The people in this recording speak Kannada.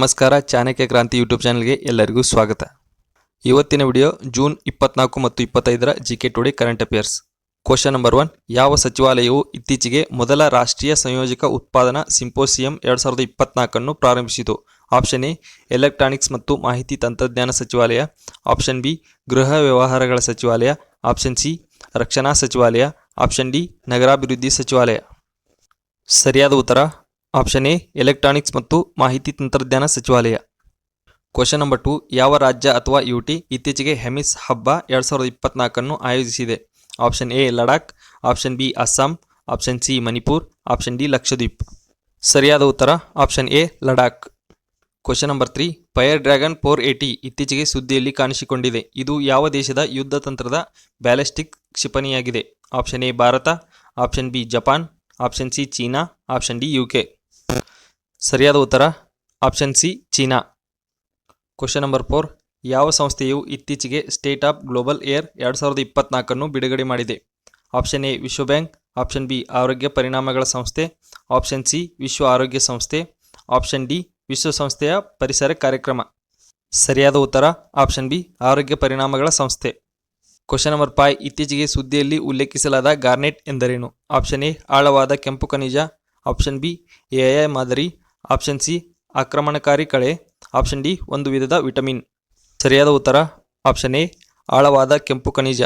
ನಮಸ್ಕಾರ, ಚಾಣಕ್ಯ ಕ್ರಾಂತಿ ಯೂಟ್ಯೂಬ್ ಚಾನಲ್ಗೆ ಎಲ್ಲರಿಗೂ ಸ್ವಾಗತ. ಇವತ್ತಿನ ವಿಡಿಯೋ ಜೂನ್ 24 ಮತ್ತು 25ರ GK today current affairs. Question number 1. ಯಾವ ಸಚಿವಾಲಯವು ಇತ್ತೀಚೆಗೆ ಮೊದಲ ರಾಷ್ಟ್ರೀಯ ಸಂಯೋಜಕ ಉತ್ಪಾದನಾ ಸಿಂಪೋಸಿಯಂ 2024 ಪ್ರಾರಂಭಿಸಿತು? ಆಪ್ಷನ್ ಎ ಎಲೆಕ್ಟ್ರಾನಿಕ್ಸ್ ಮತ್ತು ಮಾಹಿತಿ ತಂತ್ರಜ್ಞಾನ ಸಚಿವಾಲಯ, ಆಪ್ಷನ್ ಬಿ ಗೃಹ ವ್ಯವಹಾರಗಳ ಸಚಿವಾಲಯ, ಆಪ್ಷನ್ ಸಿ ರಕ್ಷಣಾ ಸಚಿವಾಲಯ, ಆಪ್ಷನ್ ಡಿ ನಗರಾಭಿವೃದ್ಧಿ ಸಚಿವಾಲಯ. ಸರಿಯಾದ ಉತ್ತರ ಆಪ್ಷನ್ ಎ ಎಲೆಕ್ಟ್ರಾನಿಕ್ಸ್ ಮತ್ತು ಮಾಹಿತಿ ತಂತ್ರಜ್ಞಾನ ಸಚಿವಾಲಯ. Question number 2. ಯಾವ ರಾಜ್ಯ ಅಥವಾ ಯುಟಿ ಇತ್ತೀಚೆಗೆ ಹೆಮಿಸ್ ಹಬ್ಬ 2024 ಆಯೋಜಿಸಿದೆ? Option A Ladakh, option B Assam, option C Manipur, option D Lakshadweep. ಸರಿಯಾದ ಉತ್ತರ option A Ladakh. Question number 3. Fire dragon 480 ಇತ್ತೀಚೆಗೆ ಸುದ್ದಿಯಲ್ಲಿ ಕಾಣಿಸಿಕೊಂಡಿದೆ. ಇದು ಯಾವ ದೇಶದ ಯುದ್ಧ ತಂತ್ರದ ಬ್ಯಾಲಿಸ್ಟಿಕ್ ಕ್ಷಿಪಣಿಯಾಗಿದೆ? Option A Bharat, option B Japan, option C China, option D UK. ಸರಿಯಾದ ಉತ್ತರ option C China. Question number 4. ಯಾವ ಸಂಸ್ಥೆಯು ಇತ್ತೀಚೆಗೆ ಸ್ಟೇಟ್ ಆಫ್ ಗ್ಲೋಬಲ್ ಏರ್ 2024 ಬಿಡುಗಡೆ ಮಾಡಿದೆ? ಆಪ್ಷನ್ ಎ ವಿಶ್ವ ಬ್ಯಾಂಕ್, ಆಪ್ಷನ್ ಬಿ ಆರೋಗ್ಯ ಪರಿಣಾಮಗಳ ಸಂಸ್ಥೆ, ಆಪ್ಷನ್ ಸಿ ವಿಶ್ವ ಆರೋಗ್ಯ ಸಂಸ್ಥೆ, ಆಪ್ಷನ್ ಡಿ ವಿಶ್ವಸಂಸ್ಥೆಯ ಪರಿಸರ ಕಾರ್ಯಕ್ರಮ. ಸರಿಯಾದ ಉತ್ತರ ಆಪ್ಷನ್ ಬಿ ಆರೋಗ್ಯ ಪರಿಣಾಮಗಳ ಸಂಸ್ಥೆ. Question number 5. ಇತ್ತೀಚೆಗೆ ಸುದ್ದಿಯಲ್ಲಿ ಉಲ್ಲೇಖಿಸಲಾದ ಗಾರ್ನೆಟ್ ಎಂದರೇನು? ಆಪ್ಷನ್ ಎ ಆಳವಾದ ಕೆಂಪು ಖನಿಜ, ಆಪ್ಷನ್ ಬಿ ಎಐ ಮಾದರಿ, ಆಪ್ಷನ್ ಸಿ ಆಕ್ರಮಣಕಾರಿ ಕಳೆ, ಆಪ್ಷನ್ ಡಿ ಒಂದು ವಿಧದ ವಿಟಮಿನ್. ಸರಿಯಾದ ಉತ್ತರ ಆಪ್ಷನ್ ಎ ಆಳವಾದ ಕೆಂಪು ಖನಿಜ.